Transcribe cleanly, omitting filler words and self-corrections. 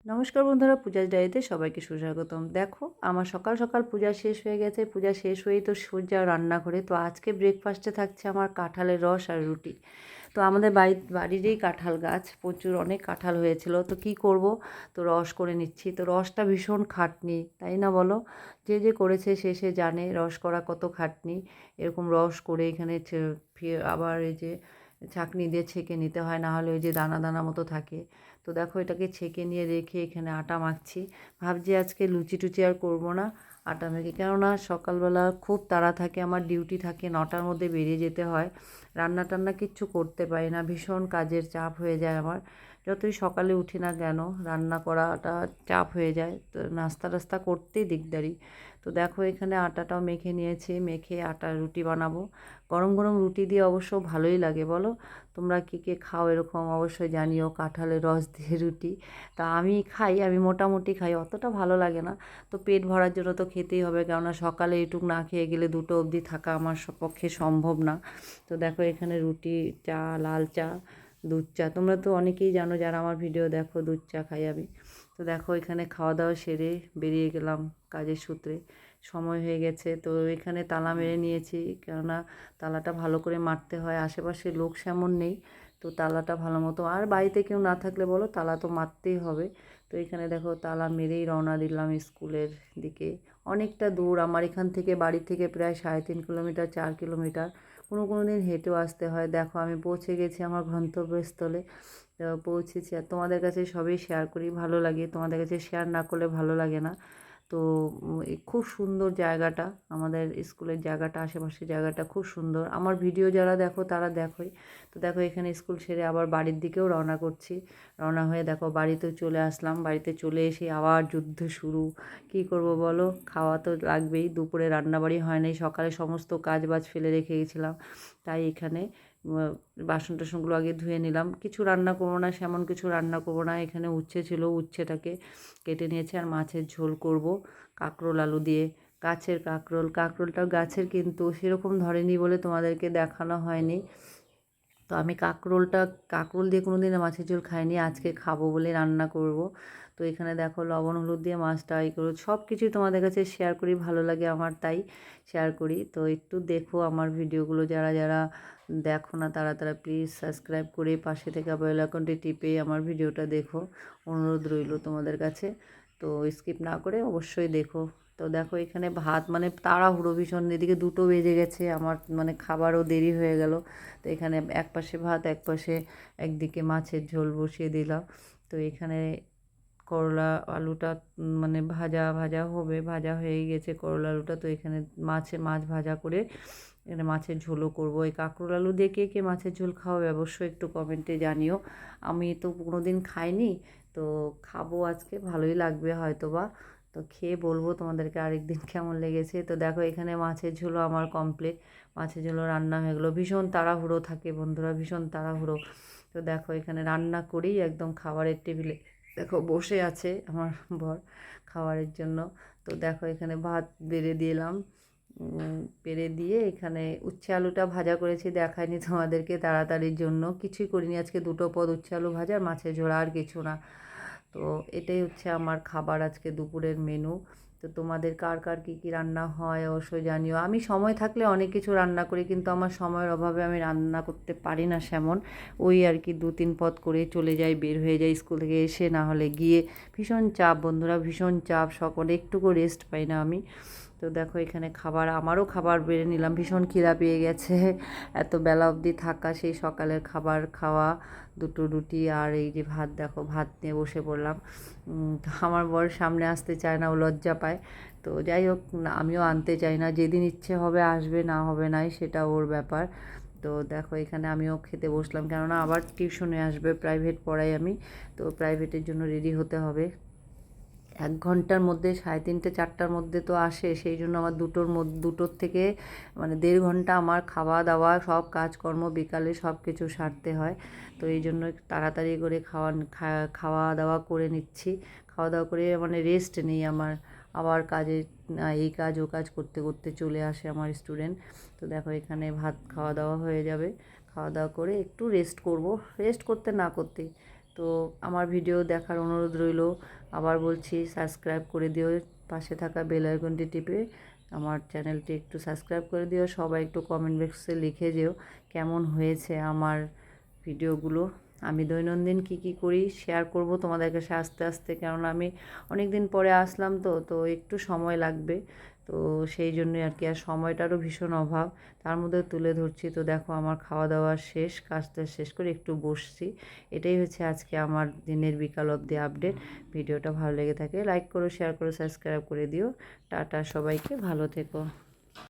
নমস্কার বন্ধুরা, পূজার ডায়েরিতে সবাইকে সুস্বাগতম। দেখো, আমার সকাল সকাল পূজা শেষ হয়ে গেছে। পূজা শেষ হয়েই তো সোজা রান্নাঘরে। তো আজকে ব্রেকফাস্টে থাকছে আমার কাঁঠালের রস আর রুটি। তো আমাদের বাড়িরই কাঁঠাল গাছ, প্রচুর অনেক কাঁঠাল হয়েছিল। তো কি করব, তো রস করে নিচ্ছি। তো রসটা ভীষণ খাটনি, তাই না বলো? যে যে করেছে সে জানে রস করা কত খাটনি। এরকম রস করে এখানে আবার এই যে ছাঁকনি দিয়ে ছেঁকে নিতে হয়, না হলে ওই যে দানা দানা মতো থাকে। তো দেখো, এটাকে ছেঁকে নিয়ে রেখে এখানে আটা মাখছি। ভাবছি আজকে লুচি টুচি আর করবো না, আটা মেখে। কেননা সকালবেলা খুব তাড়া থাকে, আমার ডিউটি থাকে, 9টার মধ্যে বেরিয়ে যেতে হয়। রান্না টান্না কিচ্ছু করতে পারি না, ভীষণ কাজের চাপ হয়ে যায় আমার। যতই সকালে উঠি না কেন, রান্না করাটা চাপ হয়ে যায়। তো নাস্তা টাস্তা করতেই দিকদারি। তো দেখো, এখানে আটাটাও মেখে নিয়েছি, মেখে আটার রুটি বানাবো। গরম গরম রুটি দিয়ে অবশ্য ভালোই লাগে, বলো? তোমরা কে কে খাও এরকম অবশ্যই জানিও, কাঁঠালের রস দিয়ে রুটি। তা আমি খাই, আমি মোটামুটি খাই, অতটা ভালো লাগে না। তো পেট ভরার জন্য তো খেতেই হবে, কেননা সকালে এটুক না খেয়ে গেলে 2টো অবধি থাকা আমার পক্ষে সম্ভব না। তো দেখো, এখানে রুটি, চা, লাল চা, দুধ চা। তোমরা তো অনেকেই জানো, যারা আমার ভিডিও দেখো, দুধ চা খাই আমি। তো দেখো, এখানে খাওয়া দাওয়া সেরে বেরিয়ে গেলাম কাজের সূত্রে। সময় হয়ে গেছে, তো এখানে তালা মেরে নিয়েছি, কেননা তালাটা ভালো করে মারতে হয়। আশেপাশে লোক সেমন নেই, তো তালাটা ভালো মতো, আর বাড়িতে কেউ না থাকলে বলো, তালা তো মারতেই হবে। তো এখানে দেখো, তালা মেরেই রওনা দিলাম স্কুলের দিকে। অনেকটা দূর আমার এখান থেকে, বাড়ি থেকে প্রায় 3.5 কিলোমিটার, 4 কিলোমিটার। কোনো দিন হেঁটেও আসতে হয়। দেখো, আমি পৌঁছে গেছি আমার গন্তব্যস্থলে। পৌঁছেছি, আর তোমাদের কাছে সবই শেয়ার করি, ভালো লাগে। তোমাদের কাছে শেয়ার না করলে ভালো লাগে না। তো খুব সুন্দর জায়গাটা, আমাদের স্কুলের জায়গাটা, আশেপাশের জায়গাটা খুব সুন্দর। আমার ভিডিও যারা দেখো তারা দেখোই। তো দেখো, এখানে স্কুল সেরে আবার বাড়ির দিকেও রওনা করছি। রওনা হয়ে দেখো বাড়িতেও চলে আসলাম। বাড়িতে চলে এসে আবার যুদ্ধ শুরু। কি করব বলো, খাওয়া তো লাগবেই। দুপুরে রান্নাবাড়ি হয় নাই, সকালে সমস্ত কাজ বাজ ফেলে রেখে গেছিলাম। তাই এখানে বাসন টাসনগুলো আগে ধুয়ে নিলাম। কিছু রান্না করবো না, সেমন কিছু রান্না করবো না। এখানে উচ্ছে ছিল, উচ্ছেটাকে কেটে নিয়েছি, আর মাছের ঝোল করব কাঁকরোল আলু দিয়ে। গাছের কাঁকরোলটাও গাছের, কিন্তু সেরকম ধরেনি বলে তোমাদেরকে দেখানো হয়নি। তো আমি কাঁকরোল দিয়ে কোনো দিন মাছের ঝোল খাইনি, আজকে খাবো বলে রান্না করব। তো এখানে দেখো, লবণ হলুদ দিয়ে মাছটা করো, সব কিছুই তোমাদের কাছে শেয়ার করি, ভালো লাগে আমার, তাই শেয়ার করি। তো একটু দেখো আমার ভিডিওগুলো, যারা যারা দেখো না তারা তারা প্লিজ সাবস্ক্রাইব করে পাশে থেকে বেল আইকনটি টিপে আমার ভিডিওটা দেখো, অনুরোধ রইল তোমাদের কাছে। তো স্কিপ না করে অবশ্যই দেখো। তো দেখো, এখানে ভাত, মানে তাড়াহুড়ো ভীষণ, এদিকে 2টো বেজে গেছে আমার, মানে খাবারও দেরি হয়ে গেল। তো এখানে এক পাশে ভাত, এক পাশে একদিকে মাছের ঝোল বসিয়ে দিলাম। তো এখানে করলা আলুটা মানে ভাজা ভাজা হবে, ভাজা হয়ে গেছে করলা আলুটা। তো এখানে মাছ ভাজা করে এখানে মাছের ঝোলও করবো। এই কাঁকরোল আলু দিয়ে কে কে মাছের ঝোল খাওয়াবে অবশ্যই একটু কমেন্টে জানিও। আমি তো কোনো দিন খাইনি, তো খাবো আজকে, ভালোই লাগবে হয়তো বা। তো খেয়ে বলবো তোমাদেরকে আরেকদিন কেমন লেগেছে। তো দেখো, এখানে মাছের ঝোলও আমার কমপ্লিট। মাছের ঝোলও রান্না হয়ে গেলো। ভীষণ তাড়াহুড়ো থাকে বন্ধুরা, ভীষণ তাড়াহুড়ো। তো দেখো, এখানে রান্না করেই একদম খাবারের টেবিলে দেখো বসে আছে আমার বর খাবারের জন্য। তো দেখো, এখানে ভাত বেড়ে দিলাম। পেরে দিয়ে এখানে উচ্ছে আলুটা ভাজা করেছি, দেখাইনি তোমাদেরকে, তাড়াতাড়ির জন্য কিছুই করিনি আজকে। 2টো পদ, উচ্ছে আলু ভাজা আর মাছের ঝোল, আর কিছু না। তো এটাই হচ্ছে আমার খাবার আজকে দুপুরের মেনু। তো তোমাদের কার কার কী কী রান্না হয় অবশ্যই জানিও। আমি সময় থাকলে অনেক কিছু রান্না করি, কিন্তু আমার সময়ের অভাবে আমি রান্না করতে পারি না সেমন। ওই আর কি 2-3 পদ করে চলে যাই, বের হয়ে যাই স্কুল থেকে এসে, না হলে গিয়ে। ভীষণ চাপ বন্ধুরা, ভীষণ চাপ, সকলে একটুকু রেস্ট পাই না আমি। তো দেখো, এখানে আমারও খাবার বেড়ে নিলাম, ভীষণ খিদা পেয়ে গেছে। এত বেলা অবধি থাকা, সেই সকালের খাবার খাওয়া, 2টো রুটি আর এই যে ভাত, দেখো ভাত নিয়ে বসে পড়লাম। তো আমার বর সামনে আসতে চায় না, ও লজ্জা পায়। তো যাই হোক, আমিও আনতে চাই না, যেদিন ইচ্ছে হবে আসবে, না হবে নাই, সেটা ওর ব্যাপার। তো দেখো, এখানে আমিও খেতে বসলাম, কেননা আবার টিউশনে আসবে, প্রাইভেট পড়াই আমি। তো প্রাইভেটের জন্য রেডি হতে হবে। 1 ঘন্টার মধ্যে, 3:30-4টার মধ্যে তো আসে, সেই জন্য আমার 2টোর থেকে মানে 1.5 ঘন্টা আমার খাওয়া দাওয়া সব কাজকর্ম বিকালে সব কিছু সারতে হয়। তো এই জন্য তাড়াতাড়ি করে খাওয়া দাওয়া করে নিচ্ছি। খাওয়া দাওয়া করে মানে রেস্ট নেই আমার, আবার কাজে এই কাজ ও কাজ করতে করতে চলে আসে আমার স্টুডেন্ট। তো দেখো, এখানে ভাত খাওয়া দাওয়া হয়ে যাবে, খাওয়া দাওয়া করে একটু রেস্ট করব, রেস্ট করতে না করতেই তো আমার ভিডিও দেখার অনুরোধ রইল। আবার বলছি, সাবস্ক্রাইব করে দিও, পাশে থাকা বেল আইকনটি টিপে আমার চ্যানেলটি একটু সাবস্ক্রাইব করে দিও। সবাই একটু কমেন্ট বক্সে লিখে যেও কেমন হয়েছে আমার ভিডিওগুলো। আমি দৈনন্দিন কি করি শেয়ার করব তোমাদের কাছে আস্তে আস্তে, কেননা আমি অনেক দিন পরে আসলাম, তো একটু সময় লাগবে। তো সেই জন্যই আর কি, আর সময়টারও ভীষণ অভাব, তার মধ্যে তুলে ধরছি। তো দেখো আমার খাওয়া দাওয়া শেষ, কাজটা শেষ করে একটু বসছি। এটাই হচ্ছে আজকে আমার দিনের বিকাল অবধি আপডেট। ভিডিওটা ভালো লেগে থাকে লাইক করো, শেয়ার করো, সাবস্ক্রাইব করে দিও। টাটা, সবাইকে ভালো থেকো।